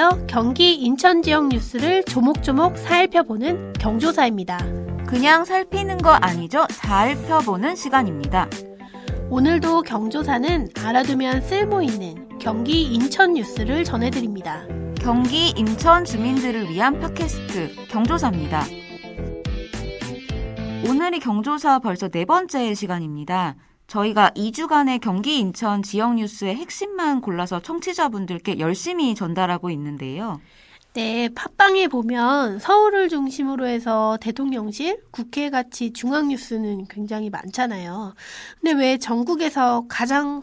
안녕하세요. 경기 인천 지역 뉴스를 조목조목 살펴보는 경조사입니다. 그냥 살피는 거 아니죠? 살펴보는 시간입니다. 오늘도 경조사는 알아두면 쓸모있는 경기 인천 뉴스를 전해드립니다. 경기 인천 주민들을 위한 팟캐스트 경조사입니다. 오늘이 경조사 벌써 4번째 시간입니다. 저희가 2주간의 경기 인천 지역 뉴스의 핵심만 골라서 청취자분들께 열심히 전달하고 있는데요. 네, 팟빵에 보면 서울을 중심으로 해서 대통령실, 국회같이 중앙뉴스는 굉장히 많잖아요. 근데 왜 전국에서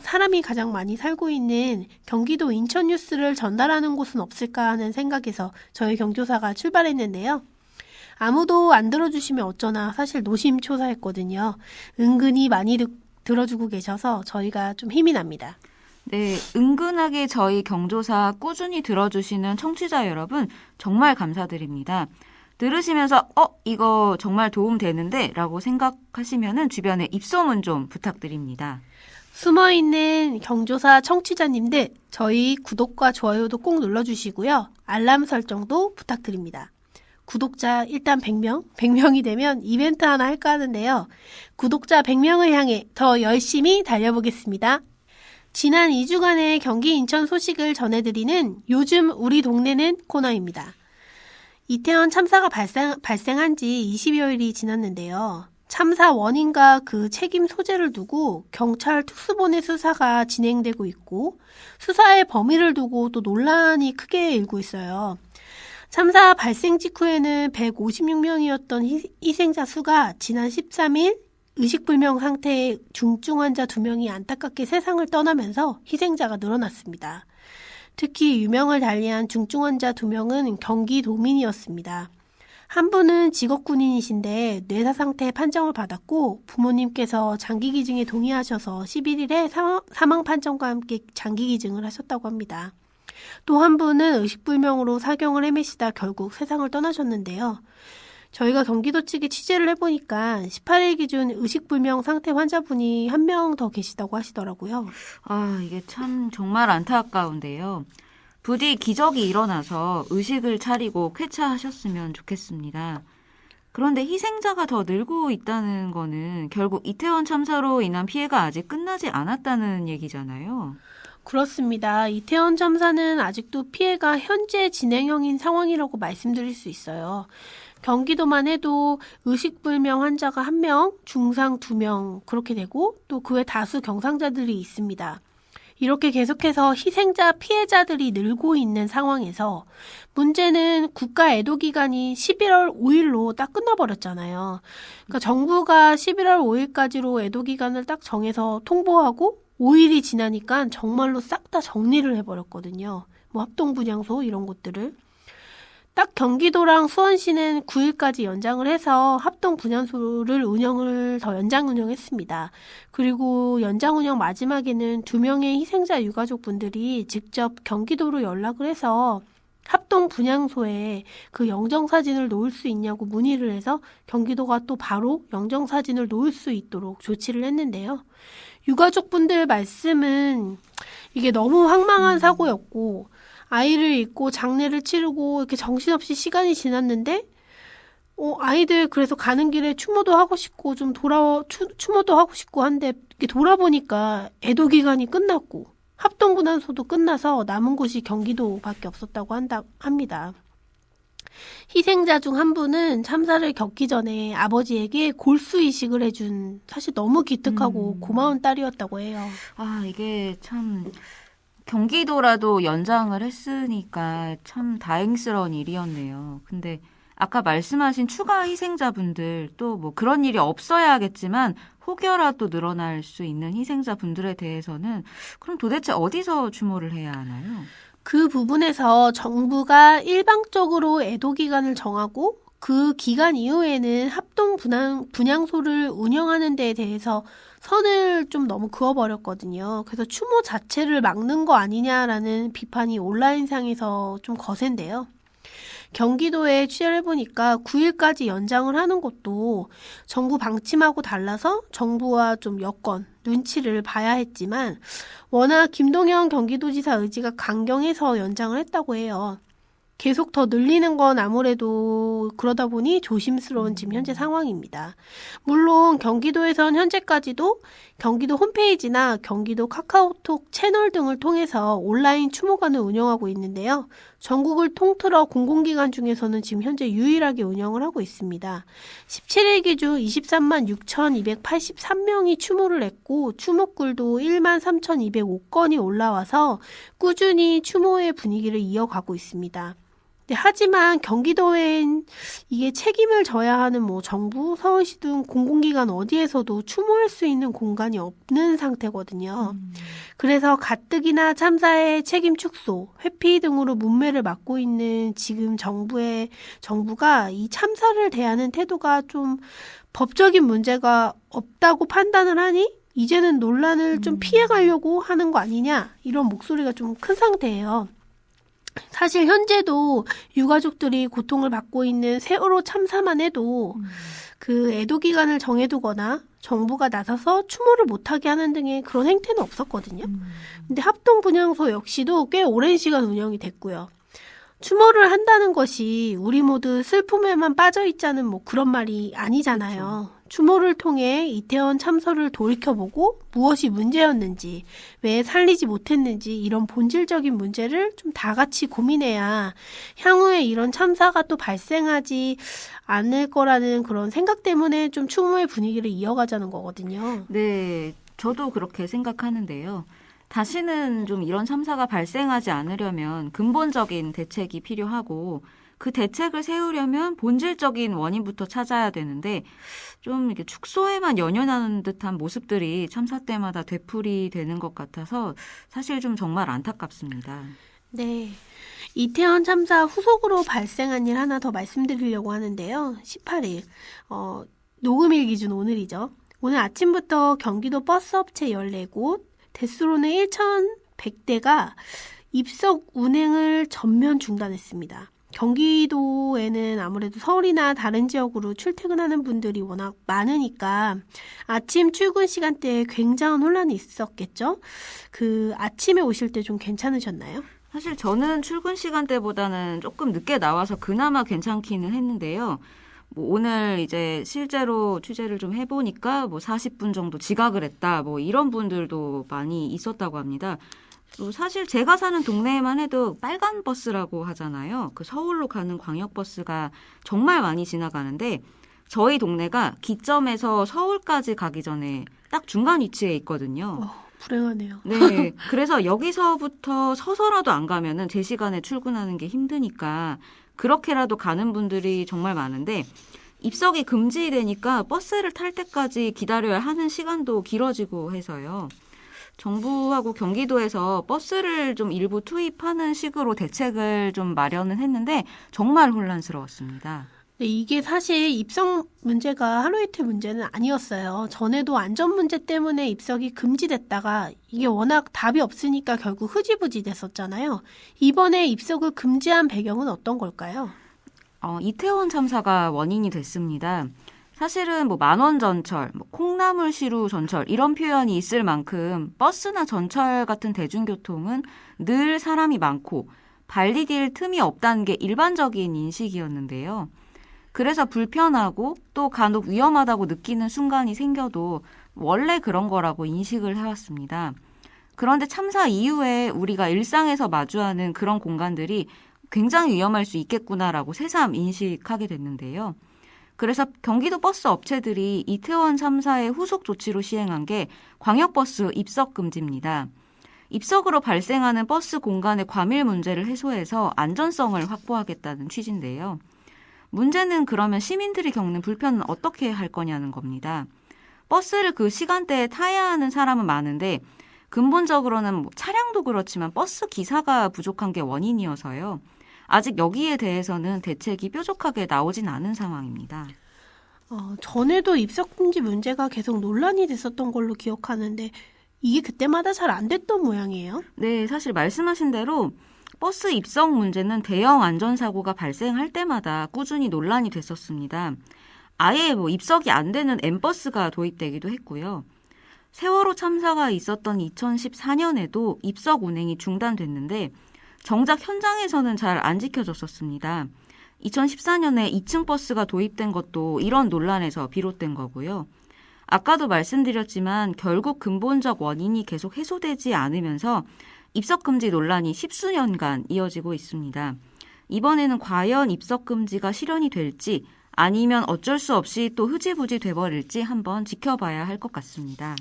사람이 가장 많이 살고 있는 경기도 인천 뉴스를 전달하는 곳은 없을까 하는 생각에서 저희 경조사가 출발했는데요. 아무도 안 들어주시면 어쩌나 사실 노심초사했거든요. 은근히 많이 들어주고 계셔서 저희가 좀 힘이 납니다. 네, 은근하게 저희 경조사 꾸준히 들어주시는 청취자 여러분 정말 감사드립니다. 들으시면서 이거 정말 도움되는데 라고 생각하시면은 주변에 입소문 좀 부탁드립니다. 숨어있는 경조사 청취자님들 저희 구독과 좋아요도 꼭 눌러주시고요. 알람 설정도 부탁드립니다. 구독자 일단 100명이 되면 이벤트 하나 할까 하는데요. 구독자 100명을 향해 더 열심히 달려보겠습니다. 지난 2주간의 경기 인천 소식을 전해드리는 요즘 우리 동네는 코너입니다. 이태원 참사가 발생한 지 20여일이 지났는데요. 참사 원인과 그 책임 소재를 두고 경찰 특수본의 수사가 진행되고 있고 수사의 범위를 두고 또 논란이 크게 일고 있어요. 참사 발생 직후에는 156명이었던 희생자 수가 지난 13일 의식불명 상태의 중증 환자 2명이 안타깝게 세상을 떠나면서 희생자가 늘어났습니다. 특히 유명을 달리한 중증 환자 2명은 경기도민이었습니다. 한 분은 직업군인이신데 뇌사 상태 판정을 받았고 부모님께서 장기기증에 동의하셔서 11일에 사망 판정과 함께 장기기증을 하셨다고 합니다. 또 한 분은 의식불명으로 사경을 헤매시다 결국 세상을 떠나셨는데요. 저희가 경기도 측에 취재를 해보니까 18일 기준 의식불명 상태 환자분이 1명 더 계시다고 하시더라고요. 이게 참 정말 안타까운데요. 부디 기적이 일어나서 의식을 차리고 쾌차하셨으면 좋겠습니다. 그런데 희생자가 더 늘고 있다는 거는 결국 이태원 참사로 인한 피해가 아직 끝나지 않았다는 얘기잖아요. 그렇습니다. 이태원 참사는 아직도 피해가 현재 진행형인 상황이라고 말씀드릴 수 있어요. 경기도만 해도 의식불명 환자가 1명, 중상 2명 그렇게 되고 또 그 외 다수 경상자들이 있습니다. 이렇게 계속해서 희생자, 피해자들이 늘고 있는 상황에서 문제는 국가 애도 기간이 11월 5일로 딱 끝나버렸잖아요. 그러니까 정부가 11월 5일까지로 애도 기간을 딱 정해서 통보하고 5일이 지나니까 정말로 싹 다 정리를 해버렸거든요. 합동분향소 이런 곳들을. 딱 경기도랑 수원시는 9일까지 연장을 해서 합동분향소를 연장 운영했습니다. 그리고 연장 운영 마지막에는 2명의 희생자 유가족분들이 직접 경기도로 연락을 해서 합동분향소에 그 영정사진을 놓을 수 있냐고 문의를 해서 경기도가 또 바로 영정사진을 놓을 수 있도록 조치를 했는데요. 유가족분들 말씀은 이게 너무 황망한 사고였고 아이를 잊고 장례를 치르고 이렇게 정신없이 시간이 지났는데 아이들 그래서 가는 길에 추모도 하고 싶고 추모도 하고 싶고 한데 이렇게 돌아보니까 애도 기간이 끝났고 합동분향소도 끝나서 남은 곳이 경기도밖에 없었다고 합니다. 희생자 중 한 분은 참사를 겪기 전에 아버지에게 골수 이식을 해준 사실 너무 기특하고 고마운 딸이었다고 해요. 이게 참 경기도라도 연장을 했으니까 참 다행스러운 일이었네요. 근데 아까 말씀하신 추가 희생자분들 또 그런 일이 없어야겠지만 혹여라 또 늘어날 수 있는 희생자분들에 대해서는 그럼 도대체 어디서 추모를 해야 하나요? 그 부분에서 정부가 일방적으로 애도 기간을 정하고 그 기간 이후에는 합동 분향소를 운영하는 데에 대해서 선을 좀 너무 그어버렸거든요. 그래서 추모 자체를 막는 거 아니냐라는 비판이 온라인상에서 좀 거센데요. 경기도에 취재를 해보니까 9일까지 연장을 하는 것도 정부 방침하고 달라서 정부와 좀 여건, 눈치를 봐야 했지만 워낙 김동연 경기도지사 의지가 강경해서 연장을 했다고 해요. 계속 더 늘리는 건 아무래도 그러다 보니 조심스러운 지금 현재 상황입니다. 물론 경기도에선 현재까지도 경기도 홈페이지나 경기도 카카오톡 채널 등을 통해서 온라인 추모관을 운영하고 있는데요. 전국을 통틀어 공공기관 중에서는 지금 현재 유일하게 운영을 하고 있습니다. 17일 기준 23만 6,283명이 추모를 했고 추모글도 1만 3,205건이 올라와서 꾸준히 추모의 분위기를 이어가고 있습니다. 네, 하지만 경기도엔 이게 책임을 져야 하는 뭐 정부, 서울시 등 공공기관 어디에서도 추모할 수 있는 공간이 없는 상태거든요. 그래서 가뜩이나 참사의 책임 축소, 회피 등으로 문매를 맡고 있는 지금 정부가 이 참사를 대하는 태도가 좀 법적인 문제가 없다고 판단을 하니 이제는 논란을 좀 피해가려고 하는 거 아니냐 이런 목소리가 좀 큰 상태예요. 사실 현재도 유가족들이 고통을 받고 있는 세월호 참사만 해도 그 애도 기간을 정해두거나 정부가 나서서 추모를 못하게 하는 등의 그런 행태는 없었거든요. 근데 합동분향소 역시도 꽤 오랜 시간 운영이 됐고요. 추모를 한다는 것이 우리 모두 슬픔에만 빠져있자는 뭐 그런 말이 아니잖아요. 그렇죠. 추모를 통해 이태원 참사를 돌이켜보고 무엇이 문제였는지, 왜 살리지 못했는지 이런 본질적인 문제를 좀 다 같이 고민해야 향후에 이런 참사가 또 발생하지 않을 거라는 그런 생각 때문에 좀 추모의 분위기를 이어가자는 거거든요. 네, 저도 그렇게 생각하는데요. 다시는 좀 이런 참사가 발생하지 않으려면 근본적인 대책이 필요하고 그 대책을 세우려면 본질적인 원인부터 찾아야 되는데 좀 이렇게 축소에만 연연하는 듯한 모습들이 참사 때마다 되풀이되는 것 같아서 사실 좀 정말 안타깝습니다. 네. 이태원 참사 후속으로 발생한 일 하나 더 말씀드리려고 하는데요. 18일, 녹음일 기준 오늘이죠. 오늘 아침부터 경기도 버스업체 14곳, 대수로는 1,100대가 입석 운행을 전면 중단했습니다. 경기도에는 아무래도 서울이나 다른 지역으로 출퇴근하는 분들이 워낙 많으니까 아침 출근 시간대에 굉장한 혼란이 있었겠죠? 그 아침에 오실 때 좀 괜찮으셨나요? 사실 저는 출근 시간대보다는 조금 늦게 나와서 그나마 괜찮기는 했는데요. 뭐 오늘 이제 실제로 취재를 좀 해보니까 뭐 40분 정도 지각을 했다. 뭐 이런 분들도 많이 있었다고 합니다. 또 사실 제가 사는 동네에만 해도 빨간 버스라고 하잖아요. 그 서울로 가는 광역버스가 정말 많이 지나가는데 저희 동네가 기점에서 서울까지 가기 전에 딱 중간 위치에 있거든요. 불행하네요. 네. 그래서 여기서부터 서서라도 안 가면은 제 시간에 출근하는 게 힘드니까 그렇게라도 가는 분들이 정말 많은데 입석이 금지되니까 버스를 탈 때까지 기다려야 하는 시간도 길어지고 해서요. 정부하고 경기도에서 버스를 좀 일부 투입하는 식으로 대책을 좀 마련은 했는데 정말 혼란스러웠습니다. 네, 이게 사실 입석 문제가 하루 이틀 문제는 아니었어요. 전에도 안전 문제 때문에 입석이 금지됐다가 이게 워낙 답이 없으니까 결국 흐지부지 됐었잖아요. 이번에 입석을 금지한 배경은 어떤 걸까요? 이태원 참사가 원인이 됐습니다. 사실은 뭐 만원 전철, 뭐 콩나물 시루 전철 이런 표현이 있을 만큼 버스나 전철 같은 대중교통은 늘 사람이 많고 발 디딜 틈이 없다는 게 일반적인 인식이었는데요. 그래서 불편하고 또 간혹 위험하다고 느끼는 순간이 생겨도 원래 그런 거라고 인식을 해왔습니다. 그런데 참사 이후에 우리가 일상에서 마주하는 그런 공간들이 굉장히 위험할 수 있겠구나라고 새삼 인식하게 됐는데요. 그래서 경기도 버스 업체들이 이태원 참사의 후속 조치로 시행한 게 광역버스 입석 금지입니다. 입석으로 발생하는 버스 공간의 과밀 문제를 해소해서 안전성을 확보하겠다는 취지인데요. 문제는 그러면 시민들이 겪는 불편은 어떻게 할 거냐는 겁니다. 버스를 그 시간대에 타야 하는 사람은 많은데 근본적으로는 뭐 차량도 그렇지만 버스 기사가 부족한 게 원인이어서요. 아직 여기에 대해서는 대책이 뾰족하게 나오진 않은 상황입니다. 전에도 입석금지 문제가 계속 논란이 됐었던 걸로 기억하는데 이게 그때마다 잘 안 됐던 모양이에요? 네, 사실 말씀하신 대로 버스 입석 문제는 대형 안전사고가 발생할 때마다 꾸준히 논란이 됐었습니다. 아예 뭐 입석이 안 되는 M버스가 도입되기도 했고요. 세월호 참사가 있었던 2014년에도 입석 운행이 중단됐는데 정작 현장에서는 잘 안 지켜졌었습니다. 2014년에 2층 버스가 도입된 것도 이런 논란에서 비롯된 거고요. 아까도 말씀드렸지만 결국 근본적 원인이 계속 해소되지 않으면서 입석금지 논란이 십수년간 이어지고 있습니다. 이번에는 과연 입석금지가 실현이 될지 아니면 어쩔 수 없이 또 흐지부지 돼버릴지 한번 지켜봐야 할 것 같습니다.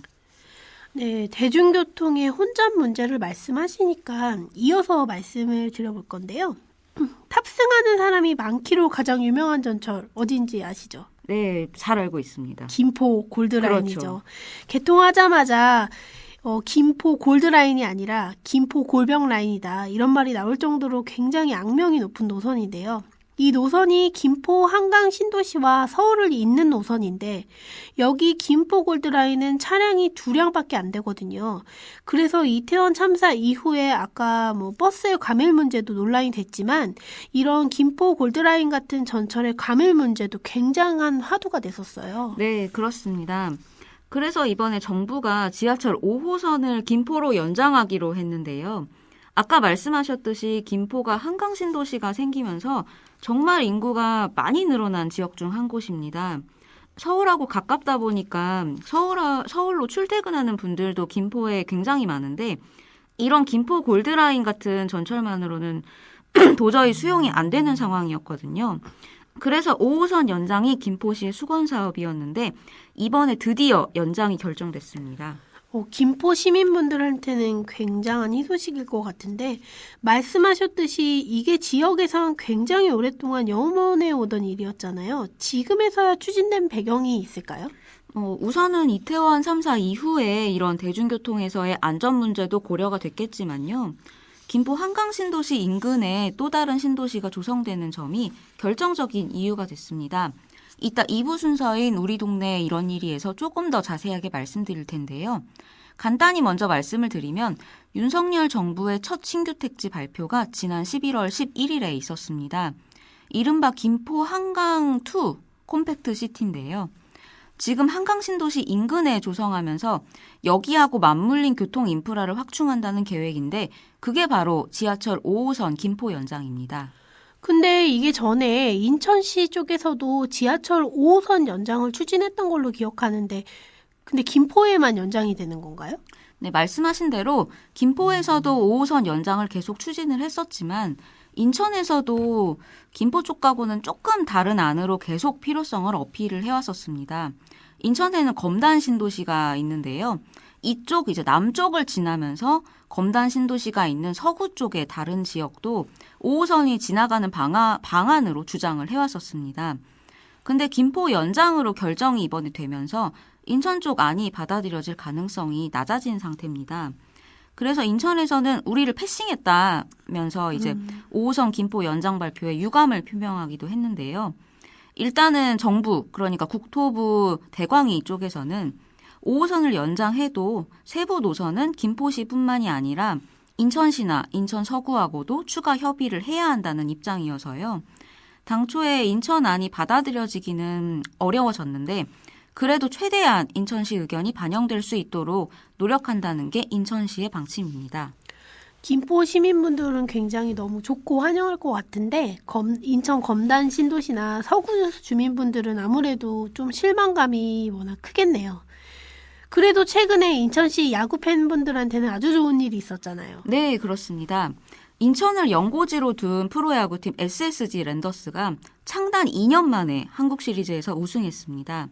네, 대중교통의 혼잡 문제를 말씀하시니까 이어서 말씀을 드려볼 건데요. 탑승하는 사람이 많기로 가장 유명한 전철 어딘지 아시죠? 네, 잘 알고 있습니다. 김포 골드라인이죠. 그렇죠. 개통하자마자 김포 골드라인이 아니라 김포 골병라인이다 이런 말이 나올 정도로 굉장히 악명이 높은 노선인데요. 이 노선이 김포 한강 신도시와 서울을 잇는 노선인데 여기 김포 골드라인은 차량이 2량밖에 안 되거든요. 그래서 이태원 참사 이후에 아까 버스의 과밀 문제도 논란이 됐지만 이런 김포 골드라인 같은 전철의 과밀 문제도 굉장한 화두가 됐었어요. 네, 그렇습니다. 그래서 이번에 정부가 지하철 5호선을 김포로 연장하기로 했는데요. 아까 말씀하셨듯이 김포가 한강 신도시가 생기면서 정말 인구가 많이 늘어난 지역 중 한 곳입니다. 서울하고 가깝다 보니까 서울로 출퇴근하는 분들도 김포에 굉장히 많은데 이런 김포 골드라인 같은 전철만으로는 도저히 수용이 안 되는 상황이었거든요. 그래서 5호선 연장이 김포시의 수건 사업이었는데 이번에 드디어 연장이 결정됐습니다. 김포 시민분들한테는 굉장한 희소식일 것 같은데 말씀하셨듯이 이게 지역에선 굉장히 오랫동안 영원해 오던 일이었잖아요. 지금에서야 추진된 배경이 있을까요? 우선은 이태원 3사 이후에 이런 대중교통에서의 안전 문제도 고려가 됐겠지만요. 김포 한강 신도시 인근에 또 다른 신도시가 조성되는 점이 결정적인 이유가 됐습니다. 이따 2부 순서인 우리 동네에 이런 일이에서 조금 더 자세하게 말씀드릴 텐데요. 간단히 먼저 말씀을 드리면 윤석열 정부의 첫 신규 택지 발표가 지난 11월 11일에 있었습니다. 이른바 김포 한강2 콤팩트 시티인데요. 지금 한강 신도시 인근에 조성하면서 여기하고 맞물린 교통 인프라를 확충한다는 계획인데 그게 바로 지하철 5호선 김포 연장입니다. 근데 이게 전에 인천시 쪽에서도 지하철 5호선 연장을 추진했던 걸로 기억하는데 근데 김포에만 연장이 되는 건가요? 네, 말씀하신 대로 김포에서도 5호선 연장을 계속 추진을 했었지만 인천에서도 김포 쪽하고는 조금 다른 안으로 계속 필요성을 어필을 해왔었습니다. 인천에는 검단 신도시가 있는데요. 이쪽 이제 남쪽을 지나면서 검단 신도시가 있는 서구 쪽의 다른 지역도 5호선이 지나가는 방안으로 주장을 해왔었습니다. 근데 김포 연장으로 결정이 이번에 되면서 인천 쪽 안이 받아들여질 가능성이 낮아진 상태입니다. 그래서 인천에서는 우리를 패싱했다면서 이제 5호선 김포 연장 발표에 유감을 표명하기도 했는데요. 일단은 정부, 그러니까 국토부 대광위 쪽에서는 5호선을 연장해도 세부 노선은 김포시뿐만이 아니라 인천시나 인천 서구하고도 추가 협의를 해야 한다는 입장이어서요. 당초에 인천 안이 받아들여지기는 어려워졌는데 그래도 최대한 인천시 의견이 반영될 수 있도록 노력한다는 게 인천시의 방침입니다. 김포 시민분들은 굉장히 너무 좋고 환영할 것 같은데 인천 검단 신도시나 서구 주민분들은 아무래도 좀 실망감이 워낙 크겠네요. 그래도 최근에 인천시 야구 팬분들한테는 아주 좋은 일이 있었잖아요. 네, 그렇습니다. 인천을 연고지로 둔 프로야구팀 SSG 랜더스가 창단 2년 만에 한국 시리즈에서 우승했습니다.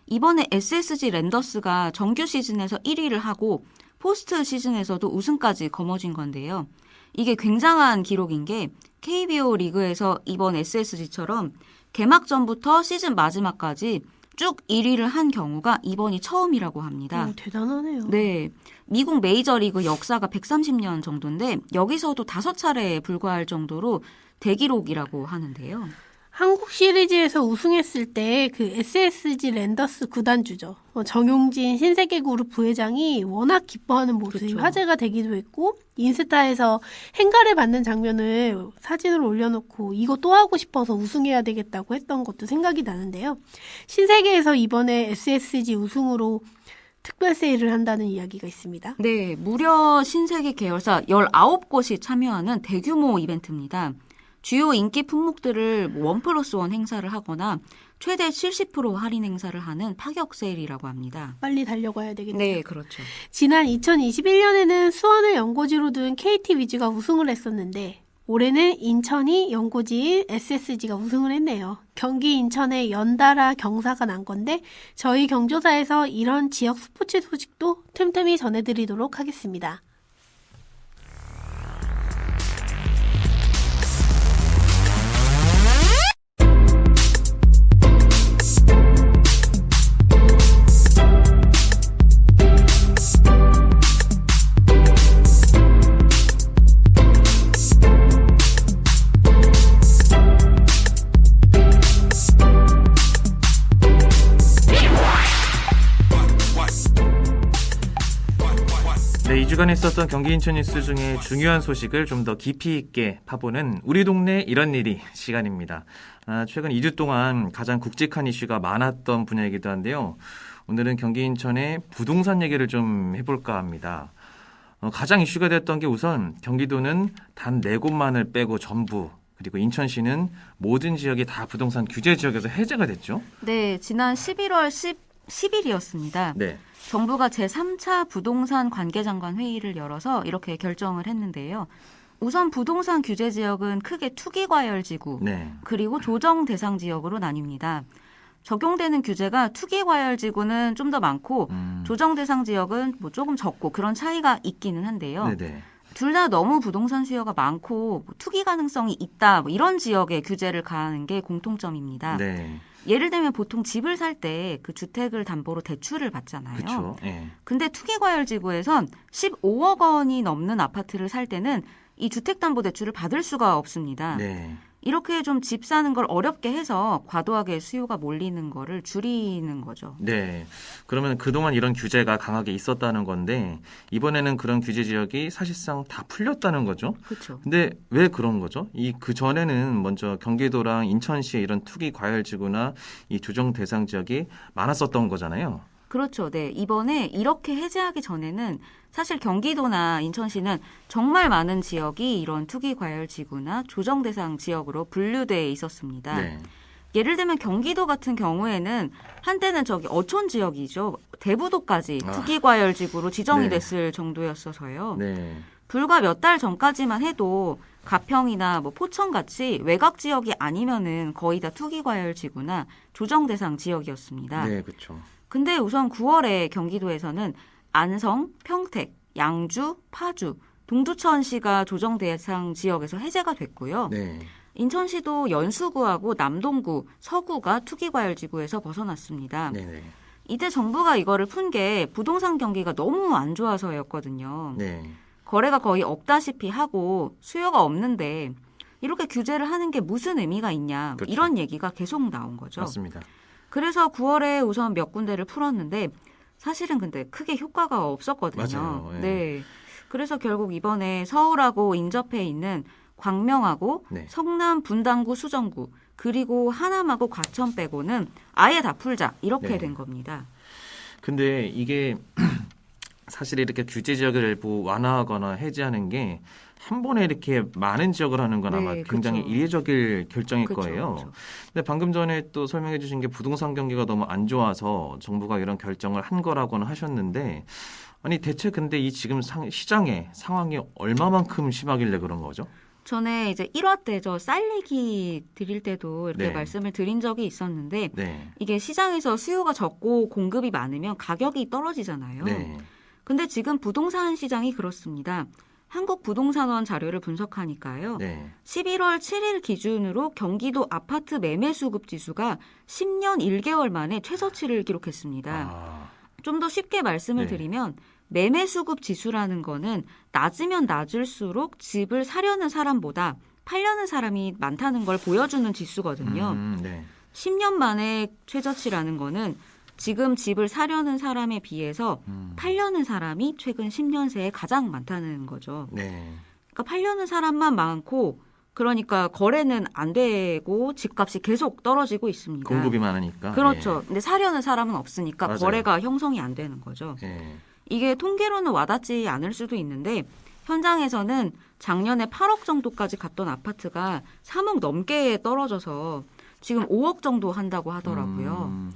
이번에 SSG 랜더스가 정규 시즌에서 1위를 하고 포스트 시즌에서도 우승까지 거머쥔 건데요. 이게 굉장한 기록인 게 KBO 리그에서 이번 SSG처럼 개막전부터 시즌 마지막까지 쭉 1위를 한 경우가 이번이 처음이라고 합니다. 대단하네요. 네, 미국 메이저리그 역사가 130년 정도인데 여기서도 5차례에 불과할 정도로 대기록이라고 하는데요. 한국 시리즈에서 우승했을 때 그 SSG 랜더스 구단주죠. 정용진 신세계그룹 부회장이 워낙 기뻐하는 모습이 그렇죠. 화제가 되기도 했고 인스타에서 행가를 받는 장면을 사진으로 올려놓고 이거 또 하고 싶어서 우승해야 되겠다고 했던 것도 생각이 나는데요. 신세계에서 이번에 SSG 우승으로 특별 세일을 한다는 이야기가 있습니다. 네, 무려 신세계 계열사 19곳이 참여하는 대규모 이벤트입니다. 주요 인기 품목들을 1+1 행사를 하거나 최대 70% 할인 행사를 하는 파격 세일이라고 합니다. 빨리 달려가야 되겠네요. 네, 그렇죠. 지난 2021년에는 수원을 연고지로 둔 KT 위즈가 우승을 했었는데 올해는 인천이 연고지인 SSG가 우승을 했네요. 경기 인천의 연달아 경사가 난 건데 저희 경조사에서 이런 지역 스포츠 소식도 틈틈이 전해드리도록 하겠습니다. 네, 2주간 있었던 경기 인천 뉴스 중에 중요한 소식을 좀 더 깊이 있게 파보는 우리 동네 이런 일이 시간입니다. 최근 2주 동안 가장 굵직한 이슈가 많았던 분야이기도 한데요. 오늘은 경기 인천의 부동산 얘기를 좀 해볼까 합니다. 가장 이슈가 됐던 게 우선 경기도는 단 4곳만을 빼고 전부, 그리고 인천시는 모든 지역이 다 부동산 규제 지역에서 해제가 됐죠. 네, 지난 11월 10일이었습니다. 네. 정부가 제3차 부동산 관계장관 회의를 열어서 이렇게 결정을 했는데요. 우선 부동산 규제 지역은 크게 투기과열지구, 네. 그리고 조정 대상 지역으로 나뉩니다. 적용되는 규제가 투기과열지구는 좀 더 많고 조정 대상 지역은 뭐 조금 적고 그런 차이가 있기는 한데요. 네네. 둘 다 너무 부동산 수요가 많고 투기 가능성이 있다, 뭐 이런 지역에 규제를 가하는 게 공통점입니다. 네. 예를 들면 보통 집을 살 때 그 주택을 담보로 대출을 받잖아요. 그렇죠. 예. 근데 투기과열지구에선 15억 원이 넘는 아파트를 살 때는 이 주택담보대출을 받을 수가 없습니다. 네. 이렇게 좀 집 사는 걸 어렵게 해서 과도하게 수요가 몰리는 거를 줄이는 거죠. 네. 그러면 그동안 이런 규제가 강하게 있었다는 건데 이번에는 그런 규제 지역이 사실상 다 풀렸다는 거죠. 그렇죠. 근데 왜 그런 거죠? 그 전에는 먼저 경기도랑 인천시에 이런 투기 과열지구나 이 조정 대상 지역이 많았었던 거잖아요. 그렇죠. 네. 이번에 이렇게 해제하기 전에는 사실 경기도나 인천시는 정말 많은 지역이 이런 투기과열지구나 조정대상 지역으로 분류돼 있었습니다. 네. 예를 들면 경기도 같은 경우에는 한때는 저기 어촌 지역이죠. 대부도까지 투기과열지구로 지정이 네. 됐을 정도였어서요. 네. 불과 몇 달 전까지만 해도 가평이나 뭐 포천같이 외곽 지역이 아니면은 거의 다 투기과열지구나 조정대상 지역이었습니다. 네, 그렇죠. 근데 우선 9월에 경기도에서는 안성, 평택, 양주, 파주, 동두천시가 조정 대상 지역에서 해제가 됐고요. 네. 인천시도 연수구하고 남동구, 서구가 투기과열지구에서 벗어났습니다. 네, 네. 이때 정부가 이거를 푼 게 부동산 경기가 너무 안 좋아서였거든요. 네. 거래가 거의 없다시피 하고 수요가 없는데 이렇게 규제를 하는 게 무슨 의미가 있냐, 그렇죠. 이런 얘기가 계속 나온 거죠. 맞습니다. 그래서 9월에 우선 몇 군데를 풀었는데 사실은 근데 크게 효과가 없었거든요. 맞아요. 예. 네. 그래서 결국 이번에 서울하고 인접해 있는 광명하고 네. 성남 분당구 수정구 그리고 하남하고 과천 빼고는 아예 다 풀자 이렇게 네. 된 겁니다. 근데 이게 사실 이렇게 규제 지역을 일부 완화하거나 해제하는 게 한 번에 이렇게 많은 지역을 하는 건 아마 네, 굉장히 그쵸. 이례적일 결정일 그쵸, 거예요. 그쵸. 근데 방금 전에 또 설명해 주신 게 부동산 경기가 너무 안 좋아서 정부가 이런 결정을 한 거라고는 하셨는데 아니 대체 근데 이 지금 시장의 상황이 얼마만큼 심하길래 그런 거죠? 전에 이제 1화 때 저 쌀 얘기 드릴 때도 이렇게 네. 말씀을 드린 적이 있었는데 네. 이게 시장에서 수요가 적고 공급이 많으면 가격이 떨어지잖아요. 네. 근데 지금 부동산 시장이 그렇습니다. 한국부동산원 자료를 분석하니까요. 네. 11월 7일 기준으로 경기도 아파트 매매 수급 지수가 10년 1개월 만에 최저치를 기록했습니다. 아, 좀 더 쉽게 말씀을 네. 드리면 매매 수급 지수라는 거는 낮으면 낮을수록 집을 사려는 사람보다 팔려는 사람이 많다는 걸 보여주는 지수거든요. 네. 10년 만에 최저치라는 거는 지금 집을 사려는 사람에 비해서 팔려는 사람이 최근 10년 새에 가장 많다는 거죠. 네. 그러니까 팔려는 사람만 많고 그러니까 거래는 안 되고 집값이 계속 떨어지고 있습니다. 공급이 많으니까. 그렇죠. 근데 사려는 사람은 없으니까 맞아요. 거래가 형성이 안 되는 거죠. 예. 이게 통계로는 와닿지 않을 수도 있는데 현장에서는 작년에 8억 정도까지 갔던 아파트가 3억 넘게 떨어져서 지금 5억 정도 한다고 하더라고요.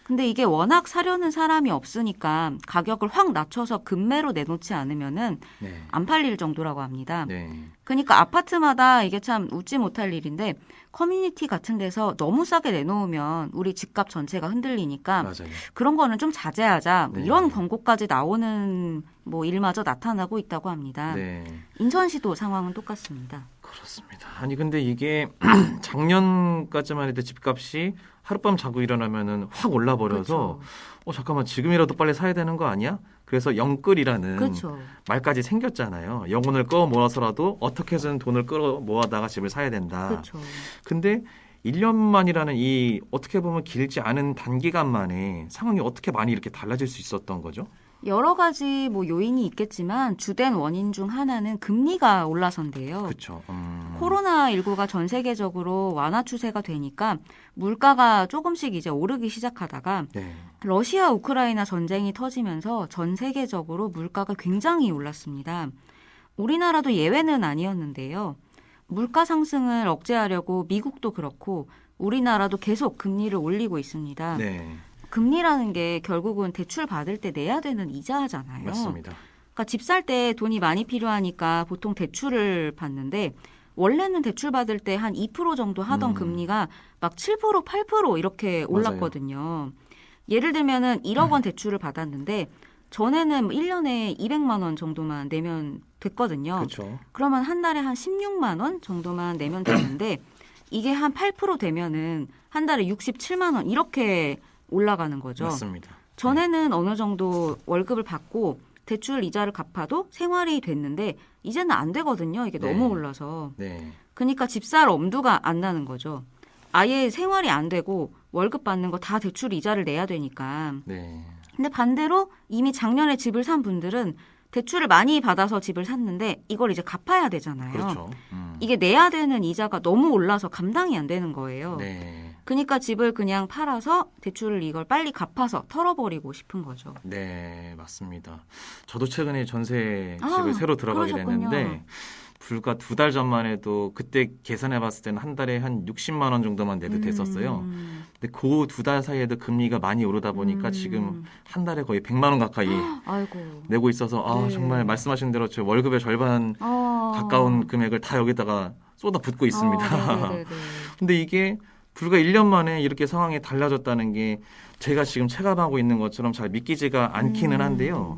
근데 이게 워낙 사려는 사람이 없으니까 가격을 확 낮춰서 급매로 내놓지 않으면은 네. 안 팔릴 정도라고 합니다. 네. 그러니까 아파트마다 이게 참 웃지 못할 일인데 커뮤니티 같은 데서 너무 싸게 내놓으면 우리 집값 전체가 흔들리니까 맞아요. 그런 거는 좀 자제하자. 뭐 네. 이런 광고까지 나오는 뭐 일마저 나타나고 있다고 합니다. 네. 인천시도 상황은 똑같습니다. 그렇습니다. 아니 근데 이게 작년까지만 해도 집값이 하룻밤 자고 일어나면은 확 올라버려서 그렇죠. 잠깐만 지금이라도 빨리 사야 되는 거 아니야? 그래서 영끌이라는 그렇죠. 말까지 생겼잖아요. 영혼을 끌어 모아서라도 어떻게 해서든 돈을 끌어 모아다가 집을 사야 된다. 그렇죠. 근데 1년만이라는 이 어떻게 보면 길지 않은 단기간 만에 상황이 어떻게 많이 이렇게 달라질 수 있었던 거죠? 여러 가지 뭐 요인이 있겠지만 주된 원인 중 하나는 금리가 올라서인데요. 그렇죠. 코로나19가 전 세계적으로 완화 추세가 되니까 물가가 조금씩 이제 오르기 시작하다가 네. 러시아 우크라이나 전쟁이 터지면서 전 세계적으로 물가가 굉장히 올랐습니다. 우리나라도 예외는 아니었는데요. 물가 상승을 억제하려고 미국도 그렇고 우리나라도 계속 금리를 올리고 있습니다. 네. 금리라는 게 결국은 대출 받을 때 내야 되는 이자잖아요. 맞습니다. 그러니까 집 살 때 돈이 많이 필요하니까 보통 대출을 받는데 원래는 대출 받을 때 한 2% 정도 하던 금리가 막 7%, 8% 이렇게 올랐거든요. 예를 들면은 1억 원 대출을 받았는데 전에는 1년에 200만 원 정도만 내면 됐거든요. 그렇죠. 그러면 한 달에 한 16만 원 정도만 내면 되는데 이게 한 8% 되면은 한 달에 67만 원 이렇게 올라가는 거죠. 맞습니다. 전에는 어느 정도 월급을 받고 대출 이자를 갚아도 생활이 됐는데 이제는 안 되거든요. 이게 네. 너무 올라서. 네. 그러니까 집살 엄두가 안 나는 거죠. 아예 생활이 안 되고 월급 받는 거 다 대출 이자를 내야 되니까. 네. 근데 반대로 이미 작년에 집을 산 분들은 대출을 많이 받아서 집을 샀는데 이걸 이제 갚아야 되잖아요. 그렇죠. 이게 내야 되는 이자가 너무 올라서 감당이 안 되는 거예요. 네. 그러니까 집을 그냥 팔아서 대출을 이걸 빨리 갚아서 털어버리고 싶은 거죠. 네, 맞습니다. 저도 최근에 전세 아, 집을 새로 들어가게 그러셨군요. 됐는데 불과 2달 전만 해도 그때 계산해 봤을 때는 한 달에 한 60만 원 정도만 내도 됐었어요. 근데 그 2달 사이에도 금리가 많이 오르다 보니까 지금 한 달에 거의 100만 원 가까이 아이고. 내고 있어서 네. 정말 말씀하신 대로 저 월급의 절반 가까운 금액을 다 여기다가 쏟아붓고 있습니다. 네네네. 근데 이게 불과 1년 만에 이렇게 상황이 달라졌다는 게 제가 지금 체감하고 있는 것처럼 잘 믿기지가 않기는 한데요.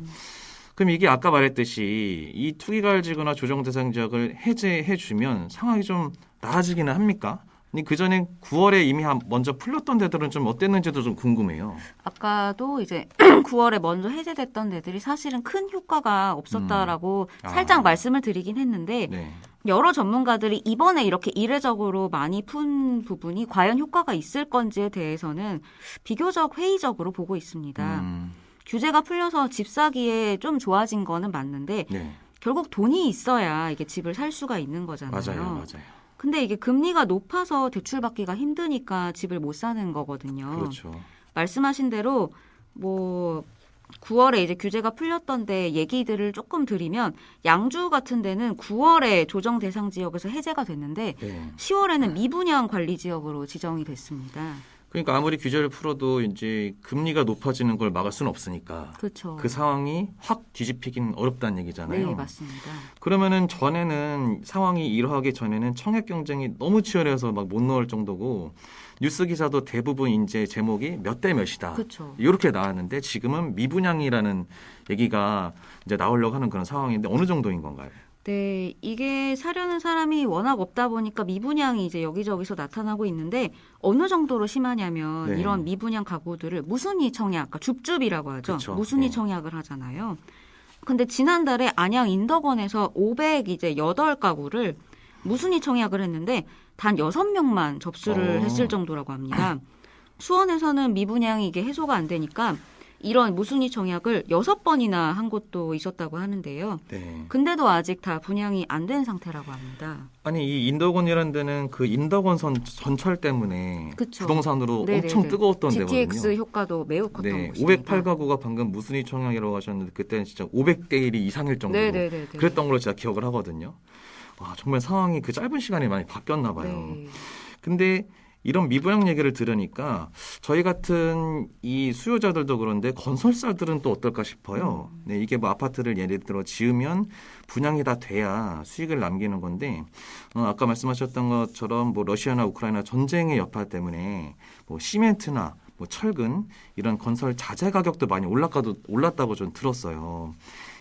그럼 이게 아까 말했듯이 이 투기가을지구나 조정대상 지역을 해제해주면 상황이 좀 나아지기는 합니까? 그 전에 9월에 이미 먼저 풀렸던 데들은 좀 어땠는지도 좀 궁금해요. 아까도 이제 9월에 먼저 해제됐던 데들이 사실은 큰 효과가 없었다라고 살짝 말씀을 드리긴 했는데 네. 여러 전문가들이 이번에 이렇게 이례적으로 많이 푼 부분이 과연 효과가 있을 건지에 대해서는 비교적 회의적으로 보고 있습니다. 규제가 풀려서 집 사기에 좀 좋아진 거는 맞는데 네. 결국 돈이 있어야 이게 집을 살 수가 있는 거잖아요. 맞아요. 근데 이게 금리가 높아서 대출받기가 힘드니까 집을 못 사는 거거든요. 그렇죠. 말씀하신 대로 뭐 9월에 이제 규제가 풀렸던데 얘기들을 조금 드리면 양주 같은 데는 9월에 조정 대상 지역에서 해제가 됐는데 네. 10월에는 미분양 관리 지역으로 지정이 됐습니다. 그러니까 아무리 규제를 풀어도 이제 금리가 높아지는 걸 막을 수는 없으니까 그렇죠. 그 상황이 확 뒤집히긴 어렵다는 얘기잖아요. 네, 맞습니다. 그러면은 전에는 상황이 이러하기 전에는 청약 경쟁이 너무 치열해서 막 못 넣을 정도고 뉴스 기사도 대부분 이제 제목이 몇 대 몇이다. 그렇죠. 이렇게 나왔는데 지금은 미분양이라는 얘기가 이제 나오려고 하는 그런 상황인데 어느 정도인 건가요? 네, 이게 사려는 사람이 워낙 없다 보니까 미분양이 이제 여기저기서 나타나고 있는데 어느 정도로 심하냐면 네. 이런 미분양 가구들을 무순위 청약, 그러니까 줍줍이라고 하죠. 그쵸. 무순위 네. 청약을 하잖아요. 근데 지난달에 안양 인덕원에서 508가구를 무순위 청약을 했는데 단 6명만 접수를 했을 정도라고 합니다. 수원에서는 미분양이 이게 해소가 안 되니까 이런 무순위 청약을 6번이나 한 곳도 있었다고 하는데요. 네. 근데도 아직 다 분양이 안 된 상태라고 합니다. 아니 이 인덕원이라는 데는 그 인덕원 전철 때문에 그쵸. 부동산으로 네네네. 엄청 뜨거웠던 GTX 데거든요. 효과도 매우 컸던 네, 곳입니다. 508가구가 방금 무순위 청약이라고 하셨는데 그때는 진짜 500대 1이 이상일 정도로 네네네. 그랬던 걸로 제가 기억을 하거든요. 와, 정말 상황이 그 짧은 시간에 많이 바뀌었나 봐요. 네. 근데 이런 미분양 얘기를 들으니까 저희 같은 이 수요자들도 그런데 건설사들은 또 어떨까 싶어요. 네, 이게 뭐 아파트를 예를 들어 지으면 분양이 다 돼야 수익을 남기는 건데 아까 말씀하셨던 것처럼 뭐 러시아나 우크라이나 전쟁의 여파 때문에 뭐 시멘트나 뭐 철근 이런 건설 자재 가격도 많이 올랐다고 좀 들었어요.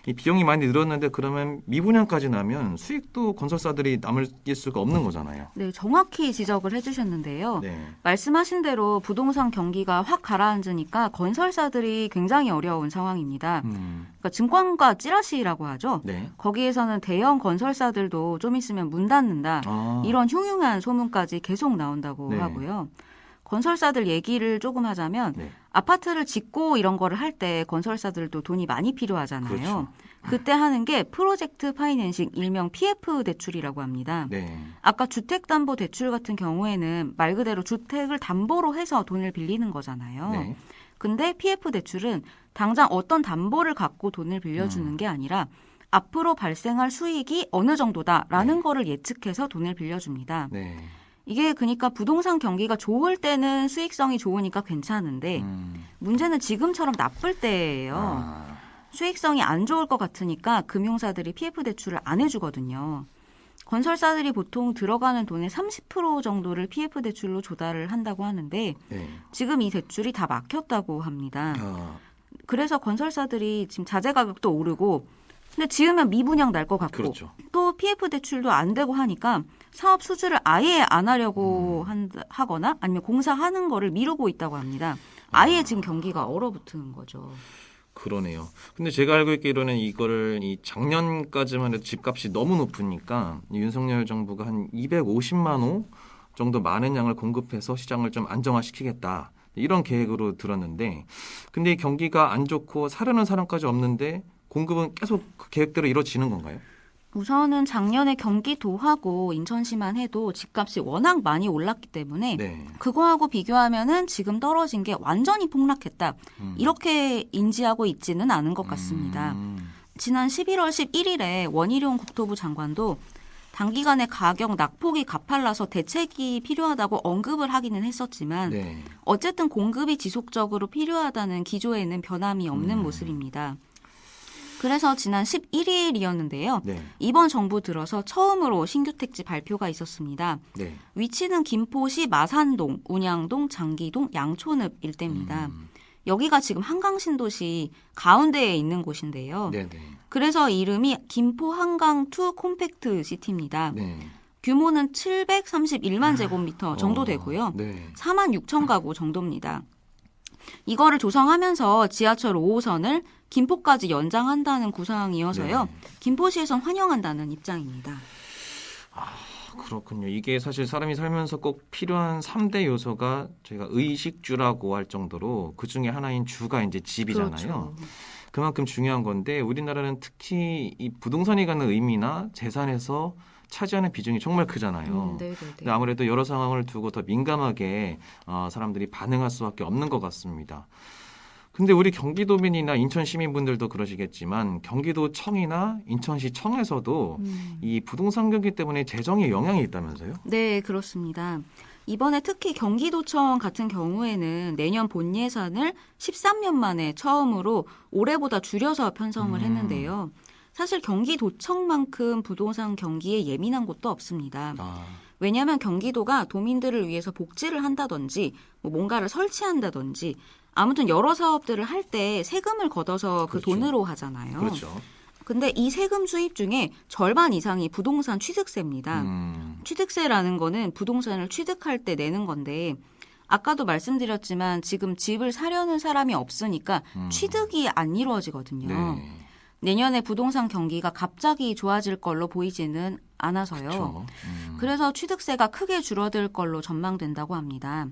이 비용이 많이 늘었는데 그러면 미분양까지 나면 수익도 건설사들이 남을 수가 없는 거잖아요. 네, 정확히 지적을 해주셨는데요. 네. 말씀하신 대로 부동산 경기가 확 가라앉으니까 건설사들이 굉장히 어려운 상황입니다. 그러니까 증권가 찌라시라고 하죠. 네. 거기에서는 대형 건설사들도 좀 있으면 문 닫는다. 이런 흉흉한 소문까지 계속 나온다고 네. 하고요. 건설사들 얘기를 조금 하자면 네. 아파트를 짓고 이런 거를 할 때 건설사들도 돈이 많이 필요하잖아요. 그렇죠. 그때 하는 게 프로젝트 파이낸싱, 일명 PF 대출이라고 합니다. 네. 아까 주택담보대출 같은 경우에는 말 그대로 주택을 담보로 해서 돈을 빌리는 거잖아요. 네. 근데 PF 대출은 당장 어떤 담보를 갖고 돈을 빌려주는 게 아니라 앞으로 발생할 수익이 어느 정도다라는 네. 거를 예측해서 돈을 빌려줍니다. 네. 이게 그러니까 부동산 경기가 좋을 때는 수익성이 좋으니까 괜찮은데 문제는 지금처럼 나쁠 때예요. 아, 수익성이 안 좋을 것 같으니까 금융사들이 PF 대출을 안 해주거든요. 건설사들이 보통 들어가는 돈의 30% 정도를 PF 대출로 조달을 한다고 하는데 네. 지금 이 대출이 다 막혔다고 합니다. 아, 그래서 건설사들이 지금 자재 가격도 오르고 근데 지으면 미분양 날 것 같고 그렇죠. 또 PF 대출도 안 되고 하니까 사업 수주를 아예 안 하려고 하거나 아니면 공사하는 거를 미루고 있다고 합니다. 아예 지금 경기가 얼어붙은 거죠. 그러네요. 근데 제가 알고 있기로는 이거를 이 작년까지만 해도 집값이 너무 높으니까 윤석열 정부가 한 250만 호 정도 많은 양을 공급해서 시장을 좀 안정화시키겠다. 이런 계획으로 들었는데 근데 이 경기가 안 좋고 사려는 사람까지 없는데 공급은 계속 그 계획대로 이루어지는 건가요? 우선은 작년에 경기도하고 인천시만 해도 집값이 워낙 많이 올랐기 때문에 네. 그거하고 비교하면은 지금 떨어진 게 완전히 폭락했다. 이렇게 인지하고 있지는 않은 것 같습니다. 지난 11월 11일에 원희룡 국토부 장관도 단기간에 가격 낙폭이 가팔라서 대책이 필요하다고 언급을 하기는 했었지만 네. 어쨌든 공급이 지속적으로 필요하다는 기조에는 변함이 없는 모습입니다. 그래서 지난 11일이었는데요. 네. 이번 정부 들어서 처음으로 신규 택지 발표가 있었습니다. 네. 위치는 김포시 마산동, 운양동, 장기동, 양촌읍 일대입니다. 여기가 지금 한강신도시 가운데에 있는 곳인데요. 네. 네. 그래서 이름이 김포 한강2 콤팩트 시티입니다. 네. 규모는 731만 제곱미터 정도 되고요. 네. 4만 6천 가구 정도입니다. 이거를 조성하면서 지하철 5호선을 김포까지 연장한다는 구상이어서요. 네. 김포시에선 환영한다는 입장입니다. 그렇군요. 이게 사실 사람이 살면서 꼭 필요한 3대 요소가 저희가 의식주라고 할 정도로 그 중에 하나인 주가 이제 집이잖아요. 그렇죠. 그만큼 중요한 건데 우리나라는 특히 이 부동산이 갖는 의미나 재산에서 차지하는 비중이 정말 크잖아요. 근데 아무래도 여러 상황을 두고 더 민감하게 사람들이 반응할 수밖에 없는 것 같습니다. 근데 우리 경기도민이나 인천 시민분들도 그러시겠지만 경기도청이나 인천시청에서도 이 부동산 경기 때문에 재정에 영향이 있다면서요? 네, 그렇습니다. 이번에 특히 경기도청 같은 경우에는 내년 본 예산을 13년 만에 처음으로 올해보다 줄여서 편성을 했는데요. 사실 경기도청만큼 부동산 경기에 예민한 곳도 없습니다. 왜냐하면 경기도가 도민들을 위해서 복지를 한다든지 뭔가를 설치한다든지 아무튼 여러 사업들을 할 때 세금을 걷어서 그 그렇죠. 돈으로 하잖아요. 그렇죠. 근데 이 세금 수입 중에 절반 이상이 부동산 취득세입니다. 취득세라는 거는 부동산을 취득할 때 내는 건데 아까도 말씀드렸지만 지금 집을 사려는 사람이 없으니까 취득이 안 이루어지거든요. 네. 내년에 부동산 경기가 갑자기 좋아질 걸로 보이지는 않아서요. 그렇죠. 그래서 취득세가 크게 줄어들 걸로 전망된다고 합니다.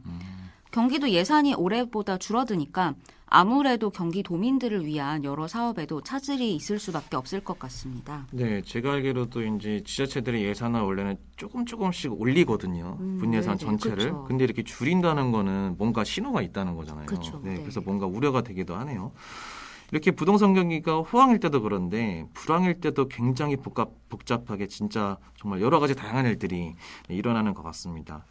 경기도 예산이 올해보다 줄어드니까 아무래도 경기도민들을 위한 여러 사업에도 차질이 있을 수밖에 없을 것 같습니다. 네, 제가 알기로도 이제 지자체들의 예산을 원래는 조금씩 올리거든요. 분예산 네네, 전체를. 그쵸. 근데 이렇게 줄인다는 거는 뭔가 신호가 있다는 거잖아요. 그쵸, 네, 네. 그래서 뭔가 우려가 되기도 하네요. 이렇게 부동산 경기가 호황일 때도 그런데 불황일 때도 굉장히 복잡하게 진짜 정말 여러 가지 다양한 일들이 일어나는 것 같습니다.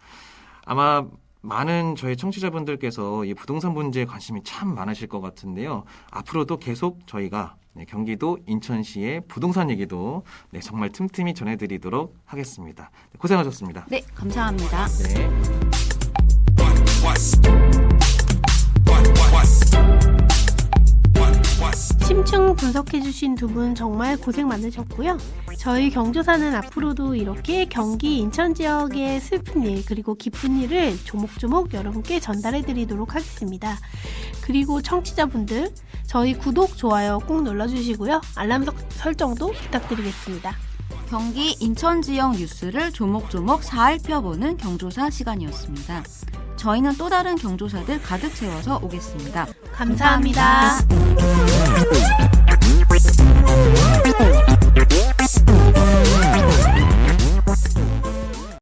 아마 많은 저희 청취자분들께서 이 부동산 문제에 관심이 참 많으실 것 같은데요. 앞으로도 계속 저희가 경기도 인천시의 부동산 얘기도 정말 틈틈이 전해드리도록 하겠습니다. 고생하셨습니다. 네, 감사합니다. 네. 심층 분석해주신 두 분 정말 고생 많으셨고요. 저희 경조사는 앞으로도 이렇게 경기 인천 지역의 슬픈 일 그리고 기쁜 일을 조목조목 여러분께 전달해드리도록 하겠습니다. 그리고 청취자분들 저희 구독, 좋아요 꼭 눌러주시고요. 알람 설정도 부탁드리겠습니다. 경기 인천 지역 뉴스를 조목조목 살펴보는 경조사 시간이었습니다. 저희는 또 다른 경조사들 가득 채워서 오겠습니다. 감사합니다.